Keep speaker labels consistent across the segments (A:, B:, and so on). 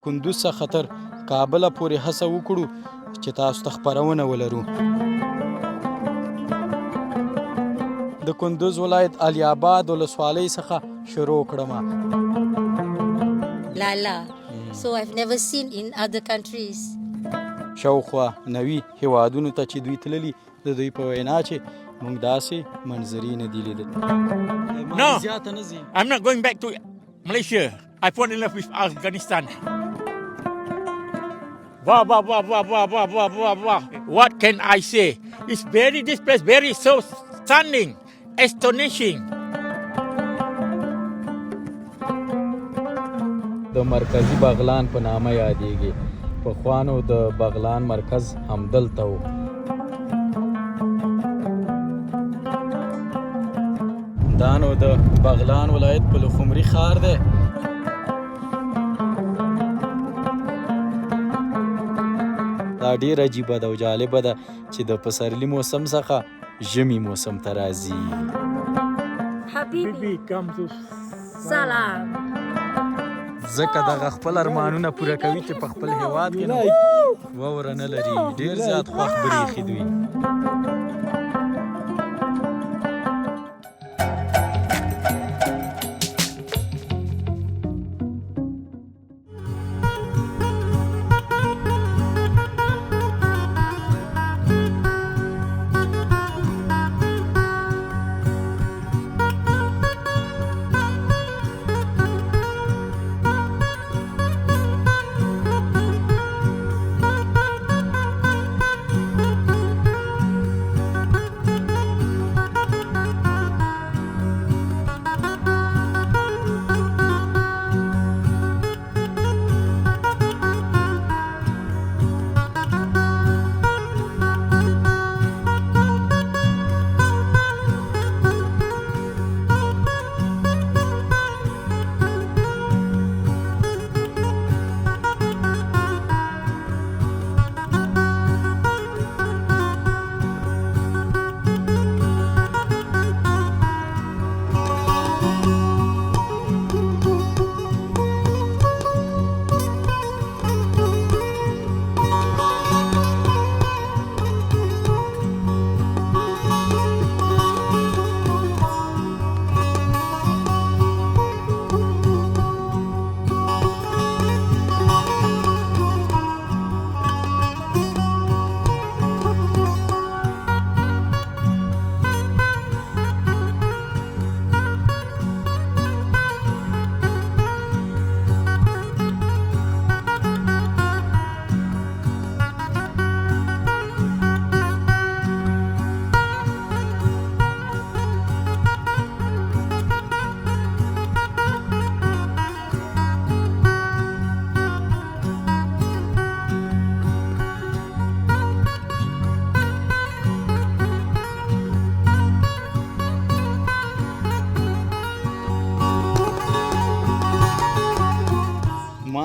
A: کندوز څخه تر کابله پورې هڅه وکړو چې تاسو ته خپرونه ولرو. د کندوز ولایت علي آباد ولسوالۍ څخه شروع کړم.
B: Lala. So I've never seen in other countries.
A: شاوخوا نوي هیوادونو ته چې دوی تللي د دوی په وینا چې موږ داسې منظرې نه دي لیدلي.
C: No, I'm not going back to Malaysia. I fall in love with Afghanistan. Wow, wow, wow, wow, wow, wow, wow, wow, wow. What can I say? It's this place very so stunning, astonishing.
A: د مرکزی بغلان په نامه یادېږي. پخوانو د بغلان مرکز همدلته و. دا نو د بغلان ولایت په لخمري ښار دی. دا ډېر عجیبه ده او جالبه ده چې د پسرلي موسم څخه ژمي موسم ته راځي.
B: Habibi
C: comes to
B: Salam.
A: ځکه دغه خپل ارمانونه پوره کوي چې په خپل هیواد کې واوره نه لري. ډېر زیات خوښ برېښي دوی.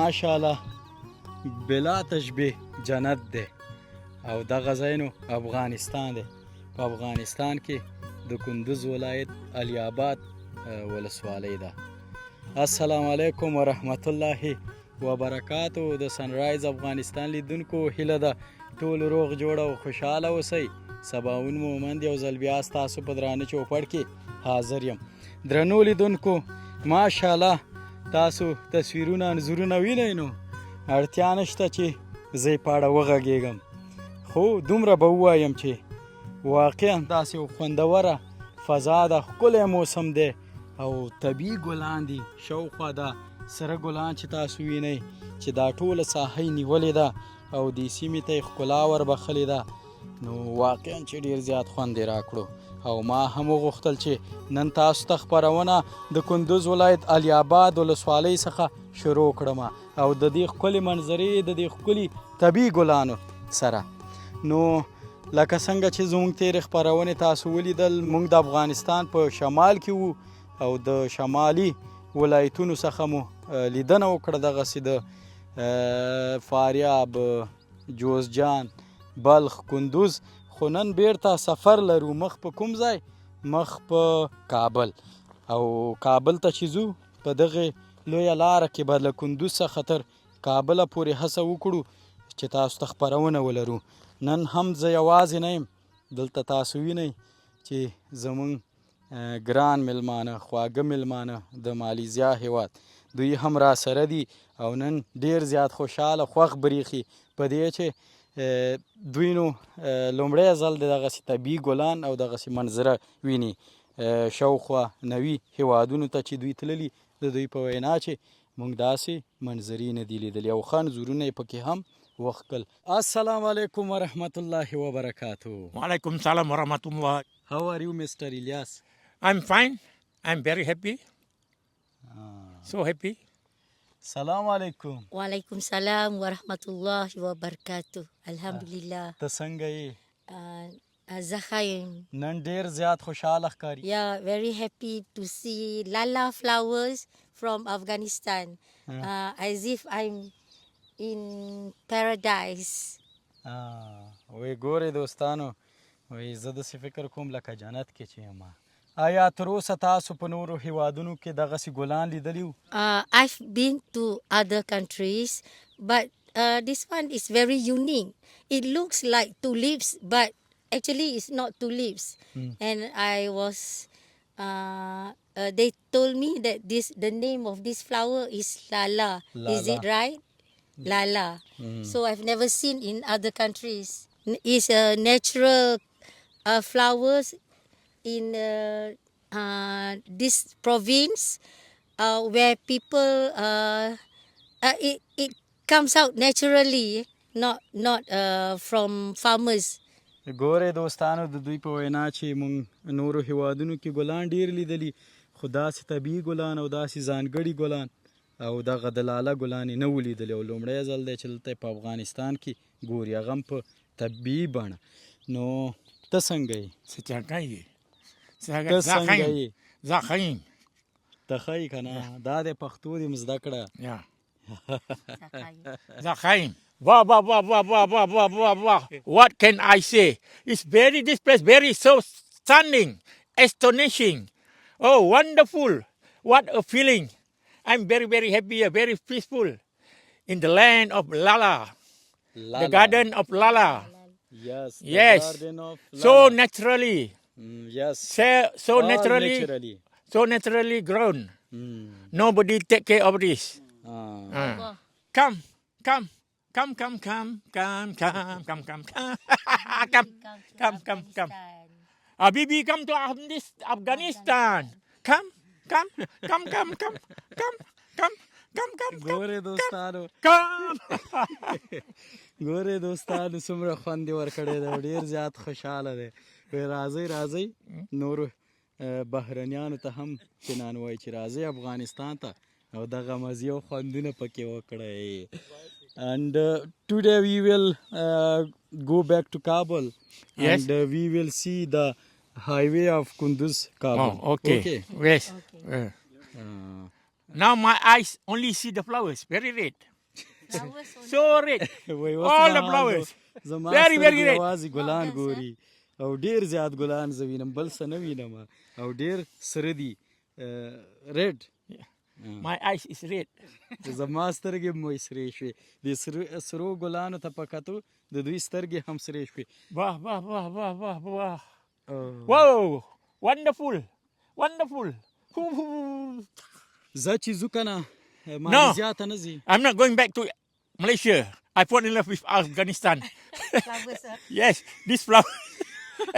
A: ماشاءالله بلا تشبیه جنت دی او دغه ځای نو افغانستان دی. په افغانستان کې د کندوز ولایت علي آباد ولسوالۍ ده. السلام علیکم ورحمت الله وبرکاتو. د سنرایز افغانستان لیدونکو هیله ده ټول روغ جوړ او خوشحاله اوسئ. سباوون مومند یو ځل بیا ستاسو په درانه چوپړ کې حاضر یم. درنو لیدونکو ماشاءالله تاسو تصویرونه انځورونه وینئ نو اړتیا نشته چې زه یې په اړه وغږېږم، خو دومره به ووایم چې واقعا داسې یو خوندوره فضا ده، ښکلی موسم دی او طبیعي ګلان دي. شاوخوا دا سره ګلان چې تاسو وینئ چې دا ټوله ساحه یې نیولې ده او دې سیمې ته یې ښکلا وربخلې ده، نو واقعا چې ډېر زیات خوند یې راکړو. او ما هم وغوښتل چې نن تاسو ته خپرونه د کندوز ولایت علي آباد ولسوالۍ څخه شروع کړم او د دې ښکلې منظرې د دې ښکلي طبیعي ګلانو سره. نو لکه څنګه چې زموږ تېرې خپرونې تاسو ولیدل، موږ د افغانستان په شمال کې وو او د شمالي ولایتونو څخه مو لیدنه وکړه، دغسې د فاریاب، جوزجان، بلخ، کندوز. خو نن بیرته سفر لرو، مخ په کوم ځای؟ مخ په کابل. او کابل ته چې ځو په دغې لویه لاره کې به له کندوز څخه تر کابله پورې هڅه وکړو چې تاسو ته خپرونه ولرو. نن هم زه یوازې نه یم، دلته تاسو وینئ چې زمونږ ګران میلمانه، خواږه میلمانه د مالیزیا هیواد دوی هم را سره دي او نن ډیر زیات خوشحاله خوښ بریښي په دې چې دوی نو لومړی ځل د دغسې طبیعي ګلان او دغسې منظره ویني. شاوخوا 90 هیوادونو ته چې دوی تللي، د دوی په وینا چې موږ داسې منظرې نه دي لیدلي او ښه انځورونه یې پکې هم وښکل. السلام علیکم ورحمت الله وبرکاتو.
C: Walaikum salam warahmatullah.
A: How are you, Mr. Ilyas?
C: I'm fine. I'm very happy. So happy.
A: سلام علیکم.
B: Walaikum salam warahmatullahi wabarakatuh. Alhamdulillah.
A: ته څنګه یې؟
B: Zakhaim.
A: نن ډیر زیات خوشحاله ښکاري.
B: Yeah, very happy to see lala flowers from Afghanistan. As if I'm in paradise.
A: وی ګورئ دوستانو، وی زه داسې فکر کوم لکه جنت کې چې یم. آیا تر اوسه تاسو په نورو هیوادونو کې دغسې ګلان لیدلي وو؟
B: I've been to other countries, but this one is very unique. It looks like tulips, but actually it's not tulips. And I was, they told me that the name of this flower is lala. Is it right? Lala. So I've never seen in other countries. It's a natural flowers in this province where people it comes out naturally, not from farmers.
A: ګورئ دوستانو، د دوی په وینا چې موږ نورو هیوادونو کې ګلان ډیر لیدلي، خو داسې طبیعي ګلان او داسې ځانګړي ګلان او دغه د لاله ګلان یې نه وو لیدلي او لومړی ځل دی چې دلته په افغانستان کې ګوري، هغه هم په طبیعي بڼه. نو ته څنګه یې؟ ته څنګه یې؟
C: Zakhaim.
A: ته ښه یې که نه؟ دا د پښتو دې م زده کړه.
C: Zakhaim. Wow, wow, wow, wow, wow, wow, wow, wow, wow. What can I say? It's this place very so stunning, astonishing. Oh, wonderful. What a feeling. I'm very, very happy, very peaceful in the land of Lala. The garden of Lala.
A: Yes.
C: Yes.
A: Garden of Lala.
C: So naturally.
A: Yes.
C: So
A: All
C: naturally. So naturally grown. Nobody take care of this. Come. Habibi, come to Afghanistan. Come.
A: ګورئ دوستانو، ګورئ دوستانو څومره خوند یې ورکړی دی او ډېر زیات خوشحاله دی. راځئ نورو بهرنیانو ته هم چنان وایي چې راځئ افغانستان ته او دغه مزې او خوندونه پکې وکړئ. And today we will go back to Kabul.
C: Yes.
A: And we will see the highway of Kunduz, Kabul.
C: Oh, okay. Yes. Now my eyes only see the flowers, very red. So red. All the flowers. Very, very red.
A: یوازې ګلان ګوري او ډېر زیات ګلان زه وینم، بل څه نه وینم او ډېر سره دي. ریډ.
C: My eyes is red.
A: زما سترګې هم وایي سرې شوې. د سرو ګلانو ته په کتو د دوی سترګې هم سرې شوې.
C: Wow. Wow. Wonderful.
A: زه چې ځو که نه مالیزیا ته نه ځي؟
C: I'm not going back to Malaysia. I fall in love with Afghanistan.
B: Flowers,
C: Yes, this flower.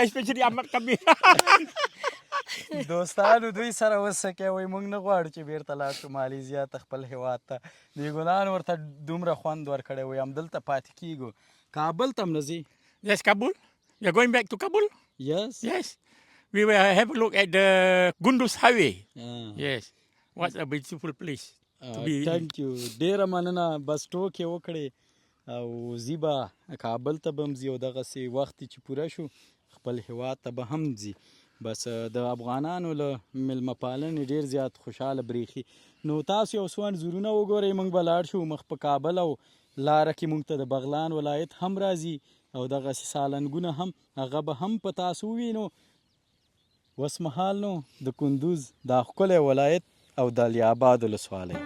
C: Especially Ahmad Kabir.
A: دوستانو دوی سره وسکه وایي موږ نه غواړو چې بیرته لاړ شو مالیزیا ته خپل هیواد ته. دې ګلان ورته دومره خوند ورکړی وایي همدلته پاتې کیږو. کابل ته هم نه ځي؟
C: Yes, Kabul. You're going back to Kabul?
A: Yes.
C: We will have a look at the Kunduz highway. Yes. What a beautiful place to be.
A: Thank you. ډېره مننه. بس ټوکې وکړې او ځي به کابل ته به هم ځي او دغسې وخت چې پوره شو خپل هیواد ته به هم ځي. بس د افغانانو له میلمه پالنې ډېر زیات خوشحاله بریښي. نو تاسو یو څو انځورونه وګورئ، موږ به لاړ شو مخ په کابل او لاره کې موږ ته د بغلان ولایت هم راځي او دغسې سالنګونه هم، هغه به هم په تاسو ووینو. اوس مهال نو د کندوز دا ښکلی ولایت او د علی آباد ولسوالۍ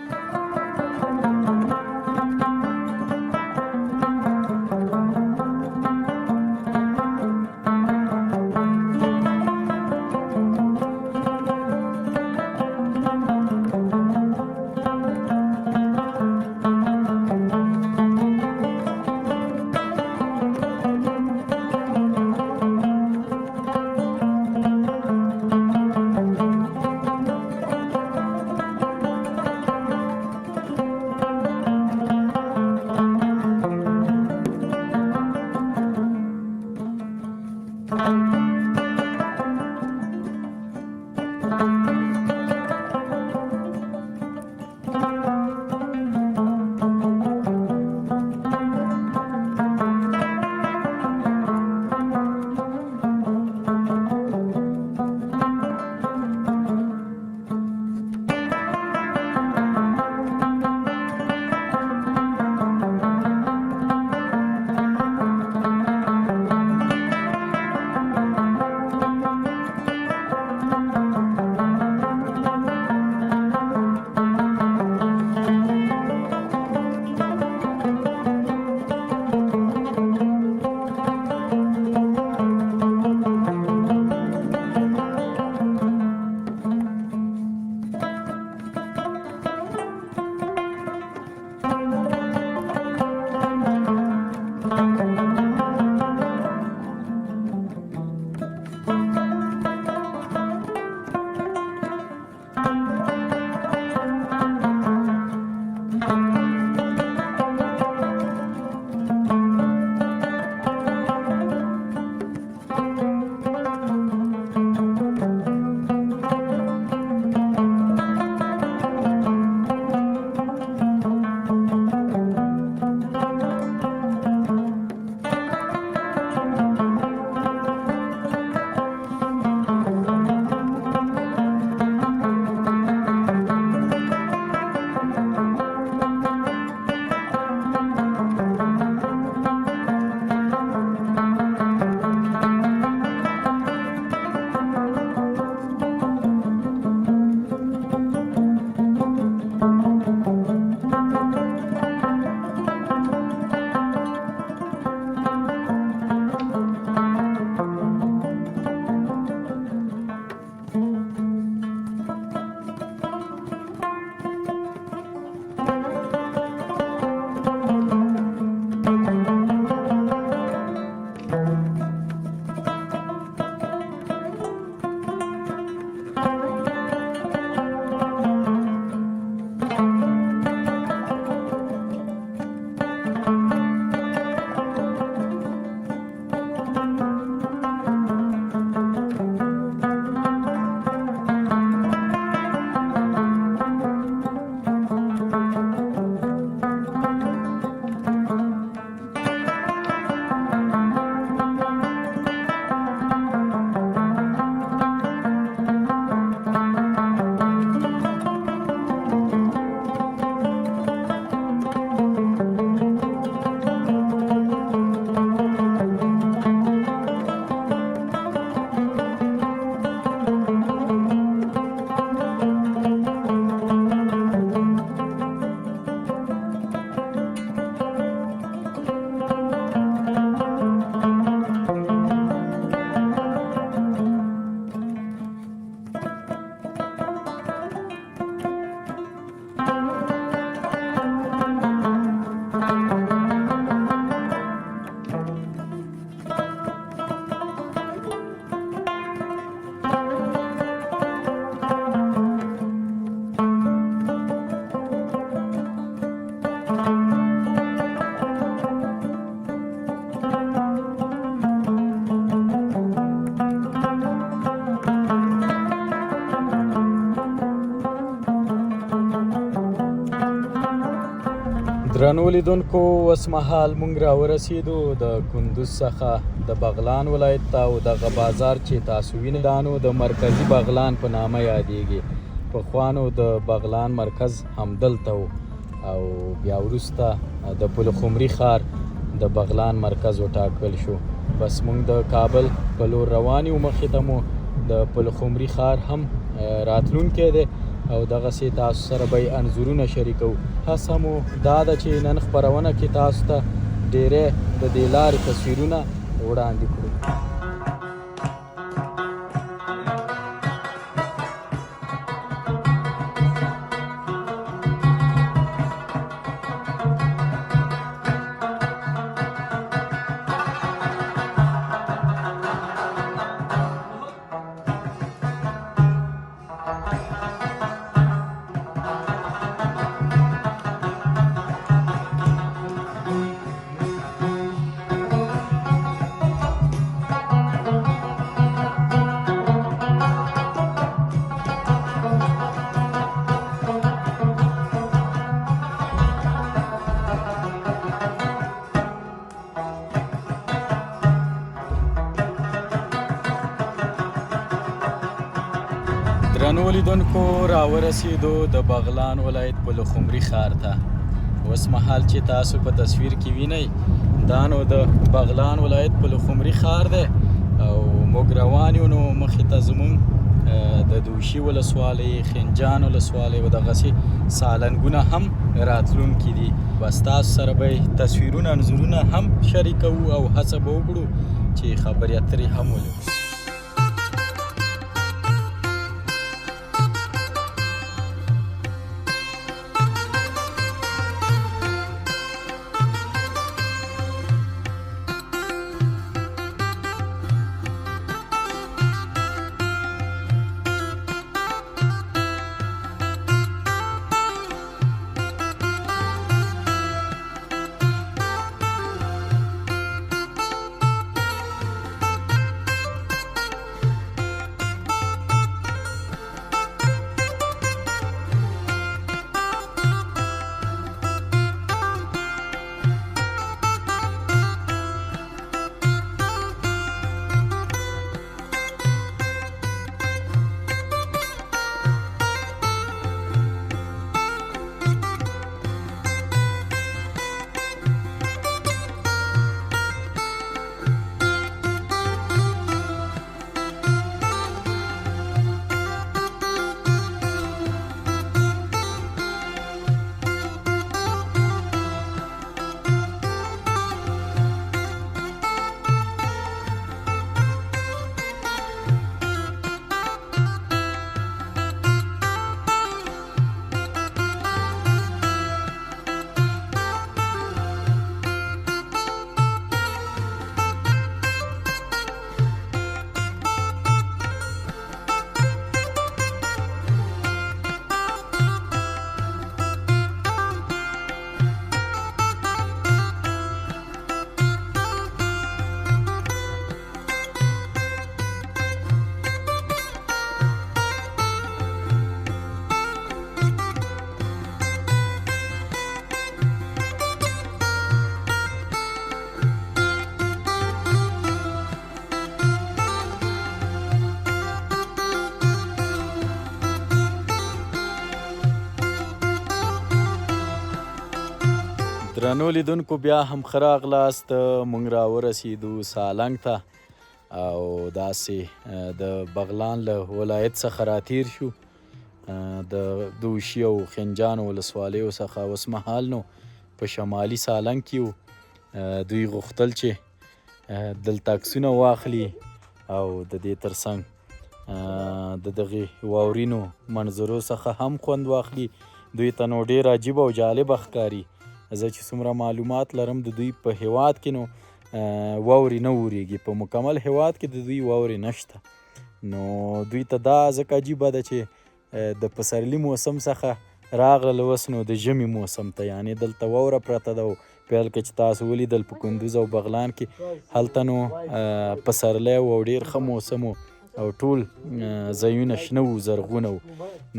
A: درنو لیدونکو اوس مهال موږ راورسېدو د کندوز څخه د بغلان ولایت ته او دغه بازار چې تاسو وینئ دا نو د مرکزي بغلان په نامه یادیږي. پخوانو د بغلان مرکز همدلته و او بیا وروسته د پلخمري ښار د بغلان مرکز وټاکل شو. بس موږ د کابل په لور روان یو، مخې ته مو د پلخمري ښار هم راتلونکی دی او دغسې تاسو سره به یې انځورونه شریکو. هڅه مو دا ده چې نن خپرونه کې تاسو ته ډېری د دې لارې تصویرونه وړاندې کړو. درنو لیدونکو راورسېدو د بغلان ولایت پلخمري ښار ته. اوس مهال چې تاسو په تصویر کې وینئ دا نو د بغلان ولایت پلخمري ښار دی او موږ روان یو. نو مخې ته زموږ د دوشي ولسوالۍ، خنجان ولسوالۍ او دغسې سالنګونه هم راتلونکي دي. بس تاسو سره به تصویرونه انځورونه هم شریکوو او هڅه به وکړو چې خبرې اترې هم ولرو. درنو لیدونکو بیا هم ښه راغلاست. موږ راورسېدو سالنګ ته او داسې د بغلان له ولایت څخه راتیر شو د دوشي او خنجان ولسوالیو څخه. اوس مهال نو په شمالي سالنګ کې یو. دوی غوښتل چې دلته عکسونه واخلي او د دې ترڅنګ د دغې واورینو منظرو څخه هم خوند واخلي. دوی ته نو ډېر عجیب او جالبه ښکاري. زه چې څومره معلومات لرم د دوی په هیواد کې نو واورې نه وریږي، په مکمل هیواد کې د دوی واورې نشته. نو دوی ته دا ځکه عجیبه ده چې د پسرلي موسم څخه راغله اوس نو د ژمي موسم ته، یعنې دلته واوره پرته ده. پیل کې چې تاسو ولیدل په کندوز او بغلان کې هلته نو پسرلی و او ډېر ښه موسم و او ټول ځایونه شنه و، زرغونه و.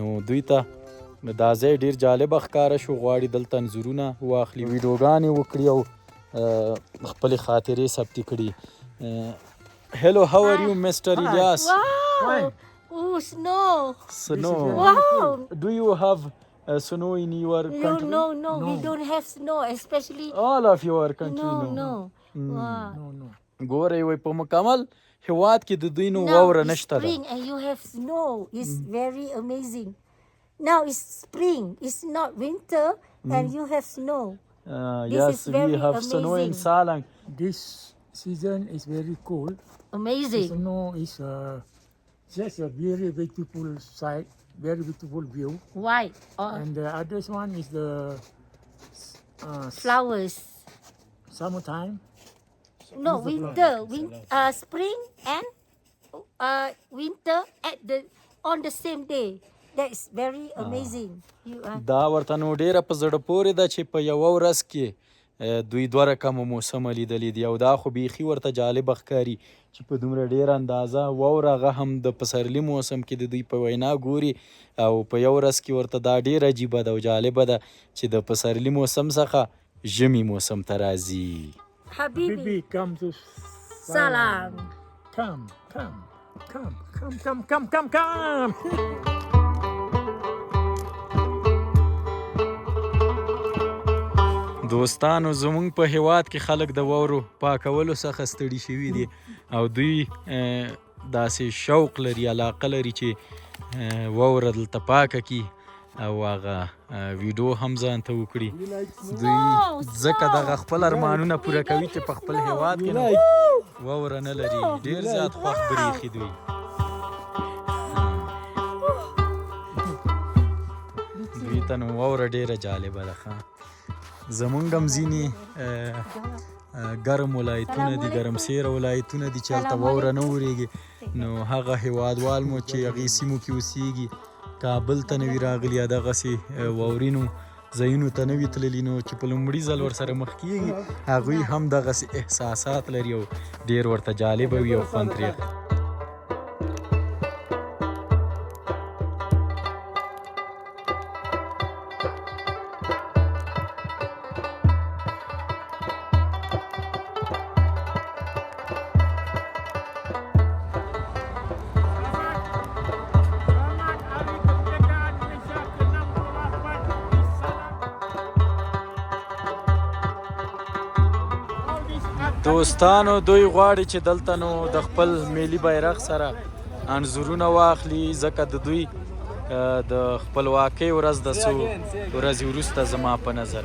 A: نو دوی ته نو دا ځای ډېر جالبه ښکاره شو. غواړي دلته انځورونه واخلي، ویډیوګانې وکړي او خپلې خاطرې ثبت کړي. Hello, how are you, Mr. Ilyas?
B: Wow! Oh, snow!
A: Snow.
B: Wow!
A: Do you have snow in your country?
B: No, we don't have snow, especially.
A: All of your country?
B: No. Wow.
A: ګورئ وای په مکمل هېواد کې د دوی نو واوره
B: Now it's
A: نشته ده.
B: spring and you have snow. It's very amazing. Now it's spring. It's not winter and you have snow.
A: Yes,
B: is
A: we
B: very
A: have snow in
B: amazing.
A: Salang.
C: This season is very cool.
B: Amazing.
C: Snow is just a very beautiful sight, very beautiful view.
B: White or
C: And the other one is the
B: flowers.
C: summertime.
B: No, winter. Spring and winter on the same day. That is very amazing. You are.
A: دا ورته نو ډېره په زړه پورې ده چې په یوه ورځ کې دوی دوه رقمه موسمه لیدلي دي او دا خو بیخي ورته جالبه ښکاري چې په دومره ډېره اندازه واوره هغه هم د پسرلي موسم کې د دوی په وینا ګوري او په یو ورځ کې ورته دا ډېر عجیبه ده او جالبه ده چې د پسرلي موسم څخه ژمي موسم ته راځي.
B: Habibi,
C: Bibi, come to
B: salam.
C: Come.
A: دوستانو زمونږ په هیواد کې خلک د واورو پاکولو څخه ستړي شوي دي او دوی داسې شوق لري، علاقه لري چې واوره دلته پاکه کي او هغه ویډیو هم ځان ته وکړي. دوی ځکه دغه خپل ارمانونه پوره کوي چې په خپل هیواد کې نو واوره نه لري. ډېر زیات خوښ بریښي دوی. دوی ته نو واوره ډېره جالبه ده. زمونږ هم ځینې ګرم ولایتونه دي، ګرمسیره ولایتونه دي چې هلته واوره نه ورېږي. نو هغه هیوادوال مو چې هغې سیمو کې اوسېږي، کابل ته نه وي راغلي یا دغسې واورینو ځایونو ته نه وي تللي، نو چې په لومړي ځل ورسره مخ کېږي هغوی هم دغسې احساسات لري او ډېر ورته جالبه وي او خوند ترې اخلي. دوستانو دوی غواړي چې دلته نو د خپل ملي بیرغ سره انځورونه واخلي، ځکه د دوی د خپلواکۍ ورځ د څو ورځې وروسته زما په نظر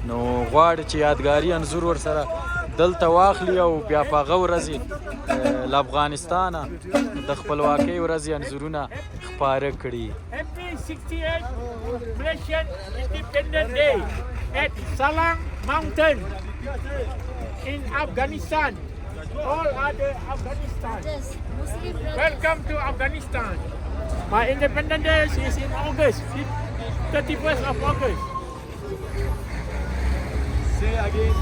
A: نو غواړي چې یادګاري انځور ورسره دلته واخلي او بیا په هغه ورځې له افغانستانه د خپلواکۍ ورځې انځورونه خپاره کړي.
C: Happy 68th Malaysian Independence Day at Salang Mountain in Afghanistan. All other Afghanistan.
B: Yes, Muslim brothers.
C: Welcome to Afghanistan. My Independence Day is in August, 31st of August.
A: Say again.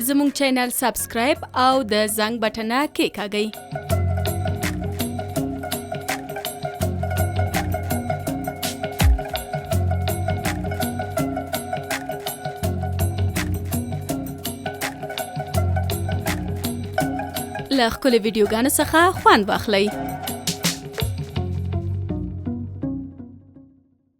D: زموږ چینل سبسکرایب او د زنګ بټنه کېکاږئ. له ښکلو ویډیوګانو څخه خوند واخلئ.